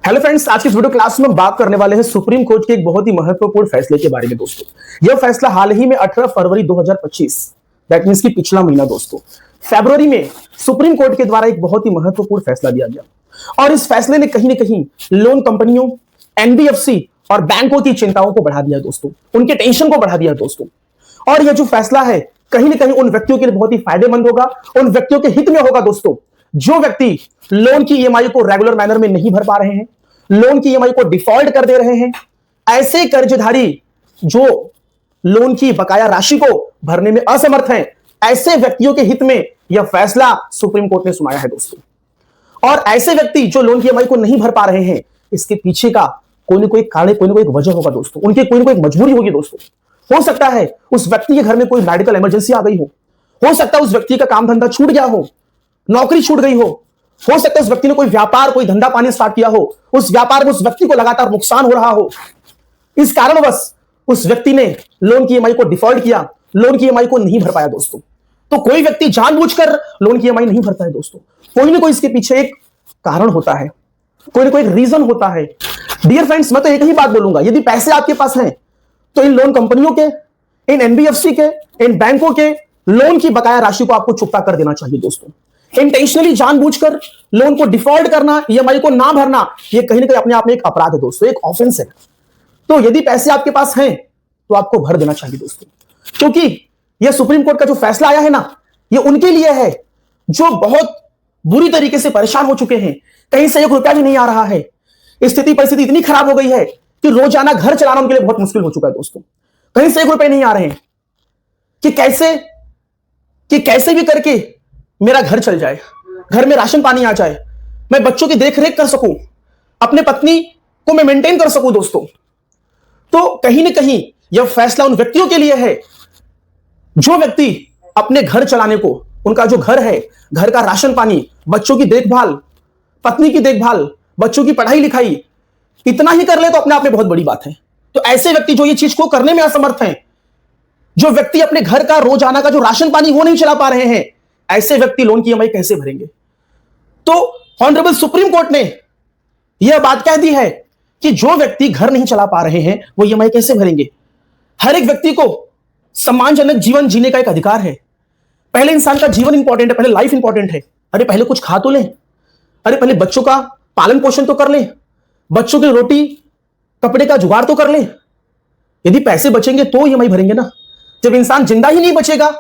Hello friends, आज की इस वीडियो क्लास में बात करने वाले हैं सुप्रीम कोर्ट के एक बहुत ही महत्वपूर्ण फैसले के बारे में। दोस्तों यह फैसला हाल ही में 18 फरवरी 2025 दैट मींस कि पिछला महीना दोस्तों फरवरी में सुप्रीम कोर्ट के द्वारा एक बहुत ही महत्वपूर्ण फैसला दिया गया और इस फैसले ने कहीं ना कहीं लोन कंपनियों, एनबीएफसी और बैंकों की चिंताओं को बढ़ा दिया दोस्तों, उनके टेंशन को बढ़ा दिया दोस्तों। और यह जो फैसला है कहीं ना कहीं उन व्यक्तियों के लिए बहुत ही फायदेमंद होगा, उन व्यक्तियों के हित में होगा दोस्तों जो व्यक्ति लोन की ईएमआई को रेगुलर मैनर में नहीं भर पा रहे हैं, लोन की ईएमआई को डिफॉल्ट कर दे रहे हैं। ऐसे कर्जधारी जो लोन की बकाया राशि को भरने में असमर्थ हैं, ऐसे व्यक्तियों के हित में यह फैसला सुप्रीम कोर्ट ने सुनाया है दोस्तों। और ऐसे व्यक्ति जो लोन की ईएमआई को नहीं भर पा रहे हैं, इसके पीछे का कोई ना कोई कारण, कोई ना कोई वजह होगा दोस्तों, उनकी कोई ना कोई मजबूरी होगी दोस्तों। हो सकता है उस व्यक्ति के घर में कोई मेडिकल इमरजेंसी आ गई हो सकता है उस व्यक्ति का काम धंधा छूट गया हो, नौकरी छूट गई हो सकता है उस व्यक्ति ने कोई व्यापार, कोई धंधा पानी स्टार्ट किया हो, उस व्यापार में उस व्यक्ति को लगातार नुकसान हो रहा हो, इस कारणवश उस व्यक्ति ने लोन की ईएमआई को डिफॉल्ट किया, लोन की ईएमआई को नहीं भर पाया दोस्तों। तो कोई व्यक्ति जानबूझकर लोन की ईएमआई नहीं भरता है दोस्तों, कोई ना कोई इसके पीछे एक कारण होता है, कोई ना कोई एक रीजन होता है। डियर फ्रेंड्स, मैं तो एक ही बात बोलूंगा, यदि पैसे आपके पास हैं तो इन लोन कंपनियों के, इन एनबीएफसी के, इन बैंकों के लोन की बकाया राशि को आपको चुकता कर देना चाहिए दोस्तों। इंटेंशनली जानबूझकर लोन को डिफॉल्ट करना, ईएमआई को ना भरना, यह कहीं ना कहीं अपने आप में एक अपराध है दोस्तों, एक ऑफेंस है। तो यदि पैसे आपके पास हैं तो आपको भर देना चाहिए दोस्तों, क्योंकि यह सुप्रीम कोर्ट का जो फैसला आया है ना, यह उनके लिए है जो बहुत बुरी तरीके से परेशान हो चुके हैं, कहीं से एक रुपया भी नहीं आ रहा है, स्थिति परिस्थिति इतनी खराब हो गई है कि रोजाना घर चलाना उनके लिए बहुत मुश्किल हो चुका है दोस्तों। कहीं से एक रुपए नहीं आ रहे हैं कि कैसे भी करके मेरा घर चल जाए, घर में राशन पानी आ जाए, मैं बच्चों की देखरेख कर सकूं, अपने पत्नी को मैं मेंटेन कर सकूं दोस्तों। तो कहीं ना कहीं यह फैसला उन व्यक्तियों के लिए है जो व्यक्ति अपने घर चलाने को, उनका जो घर है, घर का राशन पानी, बच्चों की देखभाल, पत्नी की देखभाल, बच्चों की पढ़ाई लिखाई, इतना ही कर ले तो अपने आप में बहुत बड़ी बात है। तो ऐसे व्यक्ति जो ये चीज को करने में असमर्थ हैं, जो व्यक्ति अपने घर का रोजाना का जो राशन पानी वो नहीं चला पा रहे हैं, ऐसे व्यक्ति लोन की ईएमआई कैसे भरेंगे? तो ऑनरेबल सुप्रीम कोर्ट ने यह बात कह दी है कि जो व्यक्ति घर नहीं चला पा रहे हैं वो ईएमआई कैसे भरेंगे। हर एक व्यक्ति को सम्मानजनक जीवन जीने का एक अधिकार है। पहले इंसान का जीवन इंपॉर्टेंट है, पहले लाइफ इंपॉर्टेंट है। अरे पहले कुछ खा तो लें, अरे पहले बच्चों का पालन पोषण तो कर लें, बच्चों की रोटी कपड़े का जुगाड़ तो कर लें। यदि पैसे बचेंगे तो ईएमआई भरेंगे ना। जब इंसान जिंदा ही नहीं बचेगा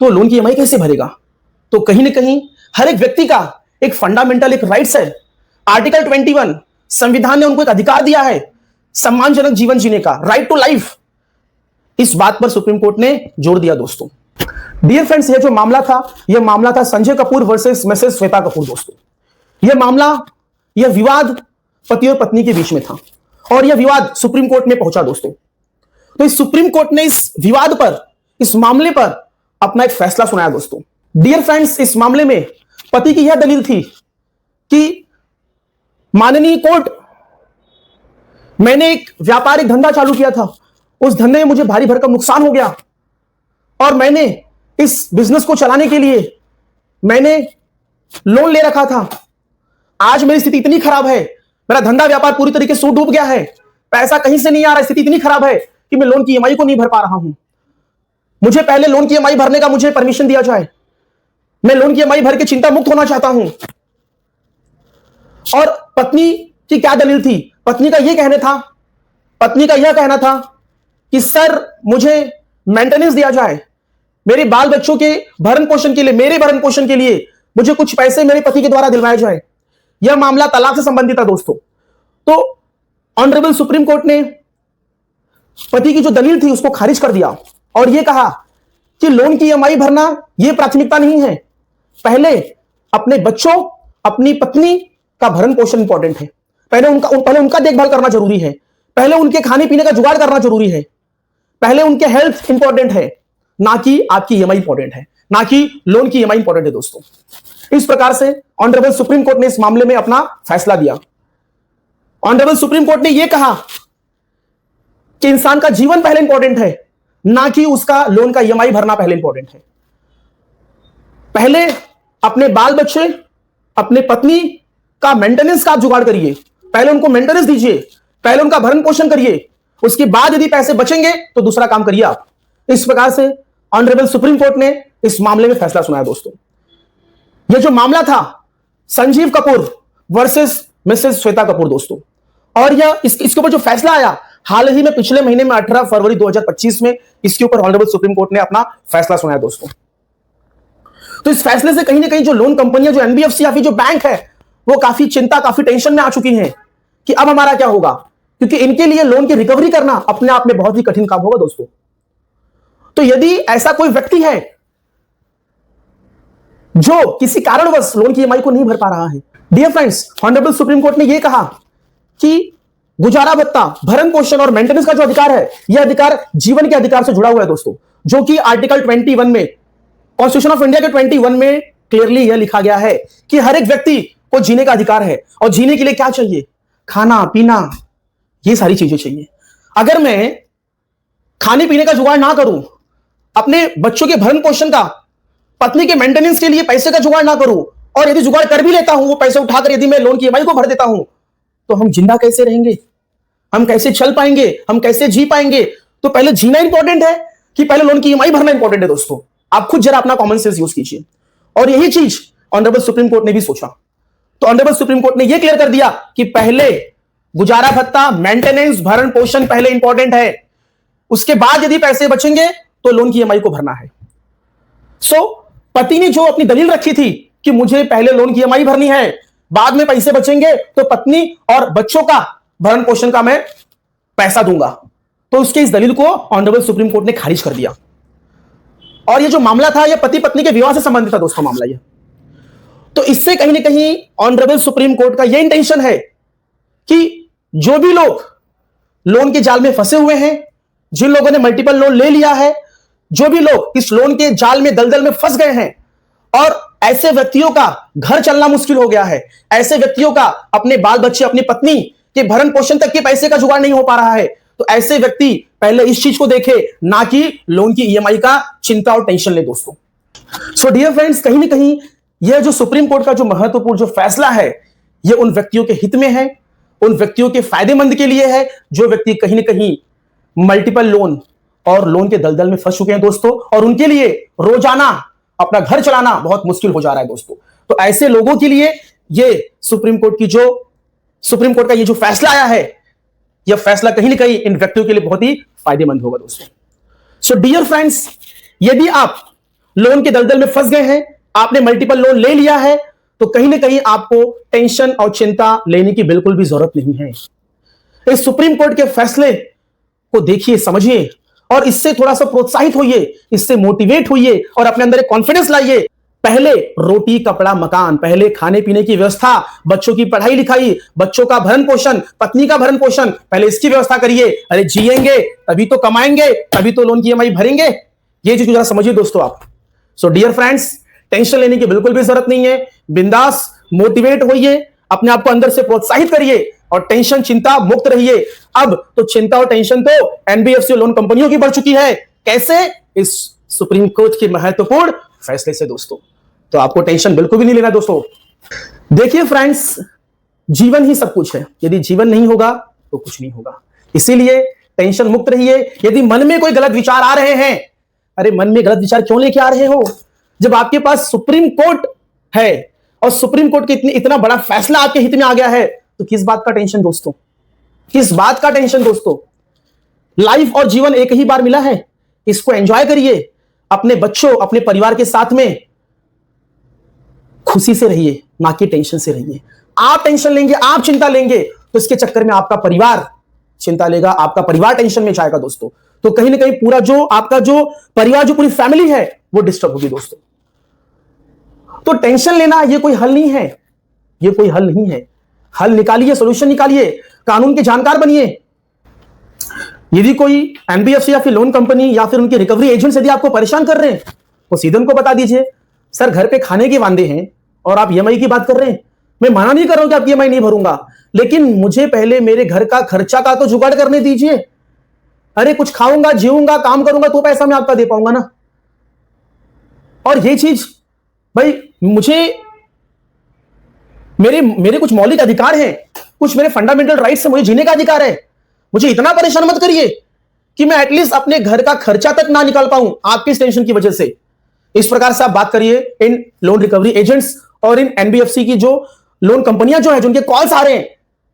तो लोन की ईएमआई कैसे भरेगा? तो कहीं ना कहीं हर एक व्यक्ति का एक फंडामेंटल एक राइट्स है। आर्टिकल 21 संविधान ने उनको एक अधिकार दिया है सम्मानजनक जीवन जीने का, राइट टू लाइफ। इस बात पर सुप्रीम कोर्ट ने जोर दिया दोस्तों। डियर फ्रेंड्स, यह जो मामला था संजय कपूर वर्सेस मिसेस श्वेता कपूर दोस्तों। यह मामला, यह विवाद पति और पत्नी के बीच में था और यह विवाद सुप्रीम कोर्ट में पहुंचा दोस्तों। तो इस सुप्रीम कोर्ट ने इस विवाद पर, इस मामले पर अपना एक फैसला सुनाया दोस्तों। डियर फ्रेंड्स, इस मामले में पति की यह दलील थी कि माननीय कोर्ट, मैंने एक व्यापारिक धंधा चालू किया था, उस धंधे में मुझे भारी भरकम नुकसान हो गया और मैंने इस बिजनेस को चलाने के लिए मैंने लोन ले रखा था। आज मेरी स्थिति इतनी खराब है, मेरा धंधा व्यापार पूरी तरीके से डूब गया है, पैसा कहीं से नहीं आ रहा, स्थिति इतनी खराब है कि मैं लोन की ईएमआई को नहीं भर पा रहा हूं। मुझे पहले लोन की ईएमआई भरने का मुझे परमिशन दिया जाए, मैं लोन की ईएमआई भर के चिंता मुक्त होना चाहता हूं। और पत्नी की क्या दलील थी? पत्नी का यह कहना था कि सर मुझे मेंटेनेंस दिया जाए, मेरे बाल बच्चों के भरण पोषण के लिए, मेरे भरण पोषण के लिए मुझे कुछ पैसे मेरे पति के द्वारा दिलवाए जाए। यह मामला तलाक से संबंधित था दोस्तों। तो ऑनरेबल सुप्रीम कोर्ट ने पति की जो दलील थी उसको खारिज कर दिया और यह कहा कि लोन की ईएमआई भरना यह प्राथमिकता नहीं है, पहले अपने बच्चों, अपनी पत्नी का भरण पोषण इंपॉर्टेंट है, पहले उनका देखभाल करना जरूरी है, पहले उनके खाने पीने का जुगाड़ करना जरूरी है, पहले उनके हेल्थ इंपॉर्टेंट है, ना कि आपकी ईएमआई इंपॉर्टेंट है, ना कि लोन की ईएमआई इंपॉर्टेंट है दोस्तों। इस प्रकार से ऑनरेबल सुप्रीम कोर्ट ने इस मामले में अपना फैसला दिया। ऑनरेबल सुप्रीम कोर्ट ने यह कहा कि इंसान का जीवन पहले इंपॉर्टेंट है, ना कि उसका लोन का ईएमआई भरना पहले इंपॉर्टेंट है। पहले अपने बाल बच्चे, अपने पत्नी का मेंटेनेंस का आप जुगाड़ करिए, पहले उनको मेंटेनेंस दीजिए, पहले उनका भरण पोषण करिए, उसके बाद यदि पैसे बचेंगे तो दूसरा काम करिए आप। इस प्रकार से ऑनरेबल सुप्रीम कोर्ट ने इस मामले में फैसला सुनाया दोस्तों। यह जो मामला था संजीव कपूर वर्सेस मिसेस श्वेता कपूर दोस्तों, और यह इसके ऊपर जो फैसला आया हाल ही में पिछले महीने में 18 फरवरी 2025 में इसके ऊपर ऑनरेबल सुप्रीम कोर्ट ने अपना फैसला सुनाया दोस्तों। तो इस फैसले से कहीं ना कहीं जो लोन कंपनियां, जो एनबीएफसी या फिर जो बैंक है, वो काफी चिंता, काफी टेंशन में आ चुकी हैं कि अब हमारा क्या होगा, क्योंकि इनके लिए लोन की रिकवरी करना अपने आप में बहुत ही कठिन काम होगा दोस्तों। तो यदि ऐसा कोई व्यक्ति है जो किसी कारणवश लोन की ईएमआई को नहीं भर पा रहा है, dear friends, honourable supreme court ने यह कहा कि गुजारा भत्ता, भरण पोषण और मेंटेनेंस का जो अधिकार है, यह अधिकार जीवन के अधिकार से जुड़ा हुआ है दोस्तों, जो कि आर्टिकल 21 में, कॉन्स्टिट्यूशन ऑफ इंडिया के 21 में क्लियरली यह लिखा गया है कि हर एक व्यक्ति को जीने का अधिकार है। और जीने के लिए क्या चाहिए? खाना पीना, ये सारी चीजें चाहिए। अगर मैं खाने पीने का जुगाड़ ना करूं, अपने बच्चों के भरण पोषण का, पत्नी के मेंटेनेंस के लिए पैसे का जुगाड़ ना करूं, और यदि जुगाड़ कर भी लेता हूं, वो पैसे उठाकर यदि मैं लोन की ईएमआई को भर देता हूं, तो हम जिंदा कैसे रहेंगे? हम कैसे चल पाएंगे? हम कैसे जी पाएंगे? तो पहले जीना इंपॉर्टेंट है कि पहले लोन की ईएमआई भरना इंपॉर्टेंट है दोस्तों। आप खुद जरा अपना कॉमन सेंस यूज कीजिए। और यही चीज ऑनरेबल सुप्रीम कोर्ट ने भी सोचा। तो ऑनरेबल सुप्रीम कोर्ट ने यह क्लियर कर दिया कि पहले गुजारा भत्ता, मेंटेनेंस, भरण पोषण पहले इंपॉर्टेंट है, उसके बाद यदि पैसे बचेंगे तो लोन की ईएमआई को भरना है। पति ने जो अपनी दलील रखी थी कि मुझे पहले लोन की ईएमआई भरनी है, बाद में पैसे बचेंगे तो पत्नी और बच्चों का भरण पोषण का मैं पैसा दूंगा, तो उसके इस दलील को ऑनरेबल सुप्रीम कोर्ट ने खारिज कर दिया। और ये जो मामला था, यह पति पत्नी के विवाह से संबंधित था दोस्तों मामला ये। तो इससे कहीं ना कहीं ऑनरेबल सुप्रीम कोर्ट का यह इंटेंशन है कि जो भी लोग लोन के जाल में फंसे हुए हैं, जिन लोगों ने मल्टीपल लोन ले लिया है, जो भी लोग इस लोन के जाल में, दलदल में फंस गए हैं, और ऐसे व्यक्तियों का घर चलना मुश्किल हो गया है, ऐसे व्यक्तियों का अपने बाल बच्चे, अपनी पत्नी के भरण पोषण तक के पैसे का जुगाड़ नहीं हो पा रहा है, तो ऐसे व्यक्ति पहले इस चीज को देखे, ना कि लोन की ईएमआई का चिंता और टेंशन ले दोस्तों। सो डियर फ्रेंड्स, कहीं ना कहीं यह जो सुप्रीम कोर्ट का जो महत्वपूर्ण जो फैसला है, यह उन व्यक्तियों के हित में है, उन व्यक्तियों के फायदेमंद के लिए है जो व्यक्ति कहीं ना कहीं मल्टीपल लोन और लोन के दलदल में फंस चुके हैं दोस्तों, और उनके लिए रोजाना अपना घर चलाना बहुत मुश्किल हो जा रहा है दोस्तों। तो ऐसे लोगों के लिए ये सुप्रीम कोर्ट का ये जो फैसला आया है, यह फैसला कहीं ना कहीं इन व्यक्तियों के लिए बहुत ही फायदेमंद होगा दोस्तों। सो डियर फ्रेंड्स, यदि आप लोन के दलदल में फंस गए हैं, आपने मल्टीपल लोन ले लिया है, तो कहीं ना कहीं आपको टेंशन और चिंता लेने की बिल्कुल भी जरूरत नहीं है। इस सुप्रीम कोर्ट के फैसले को देखिए, समझिए, और इससे थोड़ा सा प्रोत्साहित होइए, इससे मोटिवेट होइए और अपने अंदर एक कॉन्फिडेंस लाइए। पहले रोटी कपड़ा मकान, पहले खाने पीने की व्यवस्था, बच्चों की पढ़ाई लिखाई, बच्चों का भरण पोषण, पत्नी का भरण पोषण, पहले इसकी व्यवस्था करिए। अरे जिएंगे तभी तो कमाएंगे, तभी तो लोन की ईएमआई भरेंगे। ये चीज जरा समझिए दोस्तों आप। सो डियर फ्रेंड्स, टेंशन लेने की बिल्कुल भी जरूरत नहीं है। बिंदास मोटिवेट होइए, अपने आप को अंदर से प्रोत्साहित करिए और टेंशन चिंता मुक्त रहिए। अब तो चिंता और टेंशन तो एनबीएफसी लोन कंपनियों की बढ़ चुकी है। कैसे? इस सुप्रीम कोर्ट के महत्वपूर्ण फैसले से दोस्तों। तो आपको टेंशन बिल्कुल भी नहीं लेना दोस्तों। देखिए फ्रेंड्स, जीवन ही सब कुछ है, यदि जीवन नहीं होगा तो कुछ नहीं होगा। इसीलिए टेंशन मुक्त रहिए। यदि मन में कोई गलत विचार आ रहे हैं, अरे मन में गलत विचार क्यों लेके आ रहे हो? जब आपके पास सुप्रीम कोर्ट है और सुप्रीम कोर्ट के इतना बड़ा फैसला आपके हित में आ गया है, तो किस बात का टेंशन दोस्तों? किस बात का टेंशन दोस्तों? लाइफ और जीवन एक ही बार मिला है, इसको एंजॉय करिए। अपने बच्चों, अपने परिवार के साथ में खुशी से रहिए, ना कि टेंशन से रहिए। आप टेंशन लेंगे, आप चिंता लेंगे, तो इसके चक्कर में आपका परिवार चिंता लेगा, आपका परिवार टेंशन में जाएगा दोस्तों। तो कहीं ना कहीं पूरा जो आपका जो परिवार, जो पूरी फैमिली है, वो डिस्टर्ब होगी दोस्तों। तो टेंशन लेना ये कोई हल नहीं है, ये कोई हल नहीं है। हल निकालिए, सोल्यूशन निकालिए, कानून के जानकार बनिए। यदि कोई एनबीएफसी या फिर लोन कंपनी या फिर उनके रिकवरी एजेंट्स यदि आपको परेशान कर रहे हैं, तो सीधे उनको बता दीजिए, सर घर पे खाने के वांदे हैं और आप ईएमआई की बात कर रहे हैं। मैं मना नहीं कर रहा हूं कि आप ईएमआई नहीं भरूंगा, लेकिन मुझे पहले मेरे घर का खर्चा का तो जुगाड़ करने दीजिए। अरे कुछ खाऊंगा, जीऊंगा, काम करूंगा तो पैसा मैं आपका दे पाऊंगा ना। और ये चीज भाई, मुझे मेरे कुछ मौलिक अधिकार हैं, कुछ मेरे फंडामेंटल राइट से मुझे जीने का अधिकार है। मुझे इतना परेशान मत करिए कि मैं एटलीस्ट अपने घर का खर्चा तक ना निकाल पाऊं आपकी टेंशन की वजह से। इस प्रकार से आप बात करिए इन लोन रिकवरी एजेंट्स और इन एनबीएफसी की जो लोन कंपनियां जो है, जो इनके कॉल्स आ रहे हैं,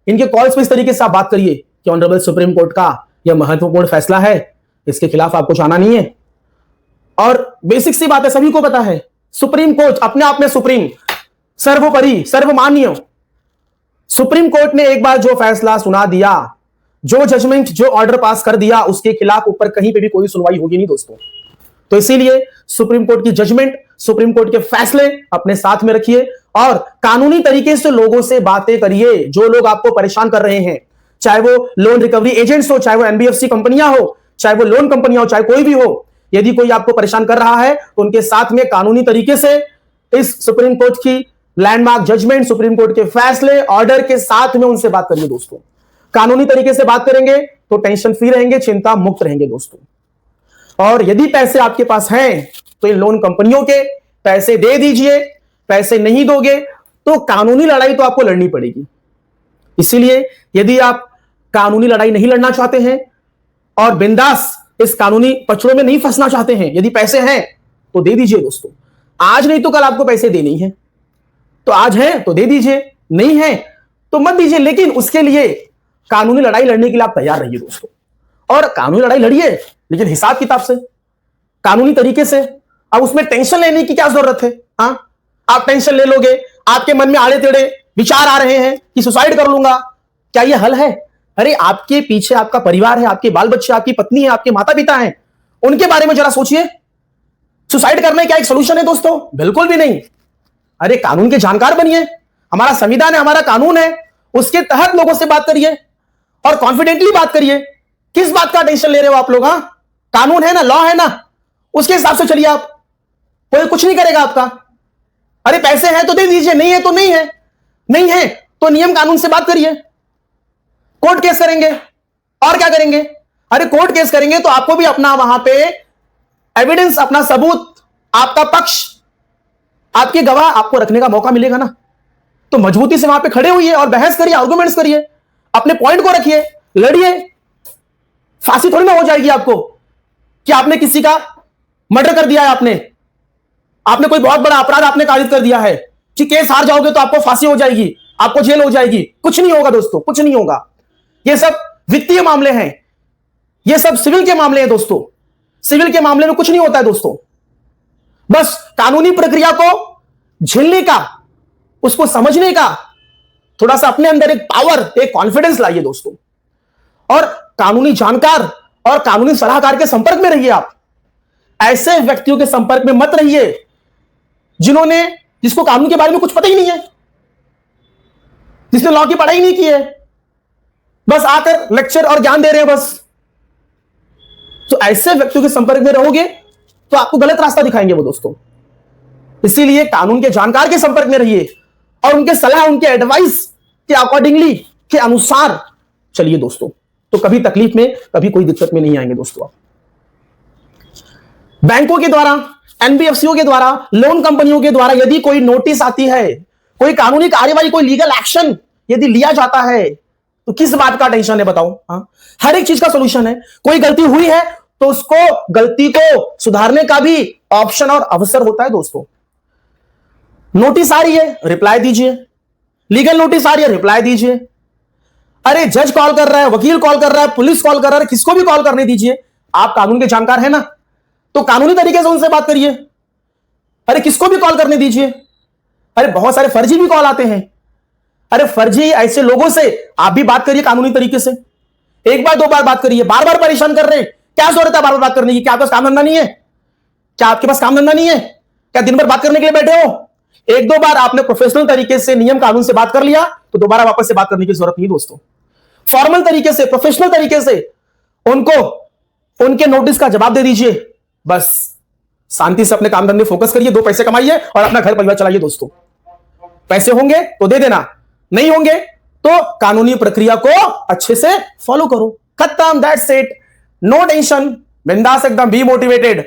इनके कॉल्स पे इस तरीके से आप बात करिए कि ऑनरेबल सुप्रीम कोर्ट का यह महत्वपूर्ण फैसला है, इसके खिलाफ आपको जाना नहीं है। और बेसिक सी बात है, सभी को पता है, सुप्रीम कोर्ट अपने आप में सुप्रीम, सर्वोपरि, सर्वमान्य। सुप्रीम कोर्ट ने एक बार जो फैसला सुना दिया, जो जजमेंट, जो ऑर्डर पास कर दिया, उसके खिलाफ ऊपर कहीं पे भी कोई सुनवाई होगी नहीं दोस्तों। तो इसीलिए सुप्रीम कोर्ट की जजमेंट, सुप्रीम कोर्ट के फैसले अपने साथ में रखिए और कानूनी तरीके से लोगों से बातें करिए। जो लोग आपको परेशान कर रहे हैं, चाहे वो लोन रिकवरी एजेंट्स हो, चाहे वो एनबीएफसी कंपनियां हो, चाहे वो लोन कंपनियां हो, चाहे कोई भी हो, यदि कोई आपको परेशान कर रहा है तो उनके साथ में कानूनी तरीके से इस सुप्रीम कोर्ट की लैंडमार्क जजमेंट, सुप्रीम कोर्ट के फैसले, ऑर्डर के साथ में उनसे बात करिए दोस्तों। कानूनी तरीके से बात करेंगे तो टेंशन फ्री रहेंगे, चिंता मुक्त रहेंगे दोस्तों। और यदि पैसे आपके पास हैं तो इन लोन कंपनियों के पैसे दे दीजिए। पैसे नहीं दोगे तो कानूनी लड़ाई तो आपको लड़नी पड़ेगी। इसीलिए यदि आप कानूनी लड़ाई नहीं लड़ना चाहते हैं और बिंदास इस कानूनी पचड़ों में नहीं फंसना चाहते हैं, यदि पैसे हैं तो दे दीजिए दोस्तों। आज नहीं तो कल आपको पैसे देने ही हैं, तो आज है तो दे दीजिए, नहीं है तो मत दीजिए, लेकिन उसके लिए कानूनी लड़ाई लड़ने के लिए आप तैयार रहिए दोस्तों। और कानूनी लड़ाई लड़िए, लेकिन हिसाब किताब से, कानूनी तरीके से। अब उसमें टेंशन लेने की क्या जरूरत है? हाँ, आप टेंशन ले लोगे, आपके मन में आड़े टेढ़े विचार आ रहे हैं कि सुसाइड कर लूंगा, क्या यह हल है? अरे आपके पीछे आपका परिवार है, आपके बाल बच्चे, आपकी पत्नी है, आपके माता पिता हैं, उनके बारे में जरा सोचिए। सुसाइड करने क्या एक सोल्यूशन है दोस्तों? बिल्कुल भी नहीं। अरे कानून के जानकार बनिए, हमारा संविधान है, हमारा कानून है, उसके तहत लोगों से बात करिए और कॉन्फिडेंटली बात करिए। किस बात का टेंशन ले रहे हो आप लोग? हाँ, कानून है ना, लॉ है ना, उसके हिसाब से चलिए आप, कोई कुछ नहीं करेगा आपका। अरे पैसे हैं तो दे दीजिए, नहीं है तो नहीं है, नहीं है तो नियम कानून से बात करिए। कोर्ट केस करेंगे और क्या करेंगे? अरे कोर्ट केस करेंगे तो आपको भी अपना वहां पे एविडेंस, अपना सबूत, आपका पक्ष, आपके गवाह आपको रखने का मौका मिलेगा ना। तो मजबूती से वहां पे खड़े होइए और बहस करिए, आर्गुमेंट्स करिए, अपने पॉइंट को रखिए, लड़िए। फांसी थोड़ी ना हो जाएगी आपको कि आपने किसी का मर्डर कर दिया है, आपने कोई बहुत बड़ा अपराध आपने कारित कर दिया है कि केस हार जाओगे तो आपको फांसी हो जाएगी, आपको जेल हो जाएगी। कुछ नहीं होगा दोस्तों, कुछ नहीं होगा। ये सब वित्तीय मामले हैं, ये सब सिविल के मामले हैं दोस्तों। सिविल के मामले में कुछ नहीं होता है दोस्तों। बस कानूनी प्रक्रिया को झेलने का, उसको समझने का थोड़ा सा अपने अंदर एक पावर, एक कॉन्फिडेंस लाइए दोस्तों। और कानूनी जानकार और कानूनी सलाहकार के संपर्क में रहिए। आप ऐसे व्यक्तियों के संपर्क में मत रहिए जिसको कानून के बारे में कुछ पता ही नहीं है, जिसने लॉ की पढ़ाई नहीं की है, बस आकर लेक्चर और ज्ञान दे रहे हैं बस। तो ऐसे व्यक्तियों के संपर्क में रहोगे तो आपको गलत रास्ता दिखाएंगे वो दोस्तों। इसीलिए कानून के जानकार के संपर्क में रहिए और उनके सलाह, उनके एडवाइस के अकॉर्डिंगली, के अनुसार चलिए दोस्तों। तो कभी तकलीफ में, कभी कोई दिक्कत में नहीं आएंगे दोस्तों। आप बैंकों के द्वारा, एनबीएफसीओ के द्वारा, लोन कंपनियों के द्वारा यदि कोई नोटिस आती है, कोई कानूनी कार्यवाही, कोई लीगल एक्शन यदि लिया जाता है तो किस बात का टेंशन है बताओ? हाँ, हर एक चीज का सॉल्यूशन है। कोई गलती हुई है तो उसको, गलती को सुधारने का भी ऑप्शन और अवसर होता है दोस्तों। नोटिस आ रही है, रिप्लाई दीजिए। लीगल नोटिस आ रही है, रिप्लाई दीजिए। अरे जज कॉल कर रहा है, वकील कॉल कर रहा है, पुलिस कॉल कर रहा है, किसको भी कॉल करने दीजिए। आप कानून के जानकार हैं ना, तो कानूनी तरीके से उनसे बात करिए। अरे किसको भी कॉल करने दीजिए। अरे बहुत सारे फर्जी भी कॉल आते हैं। अरे फर्जी ऐसे लोगों से आप भी बात करिए कानूनी तरीके से। एक बार दो बार बात करिए, बार बार परेशान कर रहे हैं, क्या जरूरत है बार बार बात करने की? क्या आपके पास काम धंधा नहीं है? क्या आपके पास काम धंधा नहीं है? क्या दिन भर बात करने के लिए बैठे हो? एक दो बार आपने प्रोफेशनल तरीके से, नियम कानून से बात कर लिया तो दोबारा वापस से बात करने की जरूरत नहीं दोस्तों। फॉर्मल तरीके से, प्रोफेशनल तरीके से उनको, उनके नोटिस का जवाब दे दीजिए। बस शांति से अपने काम धंधे फोकस करिए, दो पैसे कमाइए और अपना घर परिवार चलाइए दोस्तों। पैसे होंगे तो दे देना, नहीं होंगे तो कानूनी प्रक्रिया को अच्छे से फॉलो करो। खत्म, दैट्स इट। नो टेंशन, बिंदास एकदम, बी मोटिवेटेड।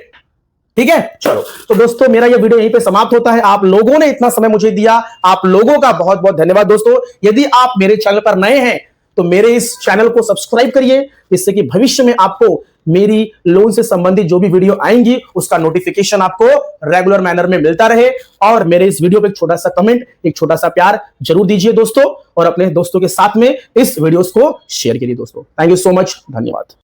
ठीक है, चलो तो दोस्तों मेरा ये वीडियो यहीं पे समाप्त होता है। आप लोगों ने इतना समय मुझे दिया, आप लोगों का बहुत बहुत धन्यवाद दोस्तों। यदि आप मेरे चैनल पर नए हैं तो मेरे इस चैनल को सब्सक्राइब करिए, जिससे कि भविष्य में आपको मेरी लोन से संबंधित जो भी वीडियो आएंगी उसका नोटिफिकेशन आपको रेगुलर मैनर में मिलता रहे। और मेरे इस वीडियो पे एक छोटा सा कमेंट, एक छोटा सा प्यार जरूर दीजिए दोस्तों, और अपने दोस्तों के साथ में इस वीडियोस को शेयर करिए दोस्तों। थैंक यू सो मच, धन्यवाद।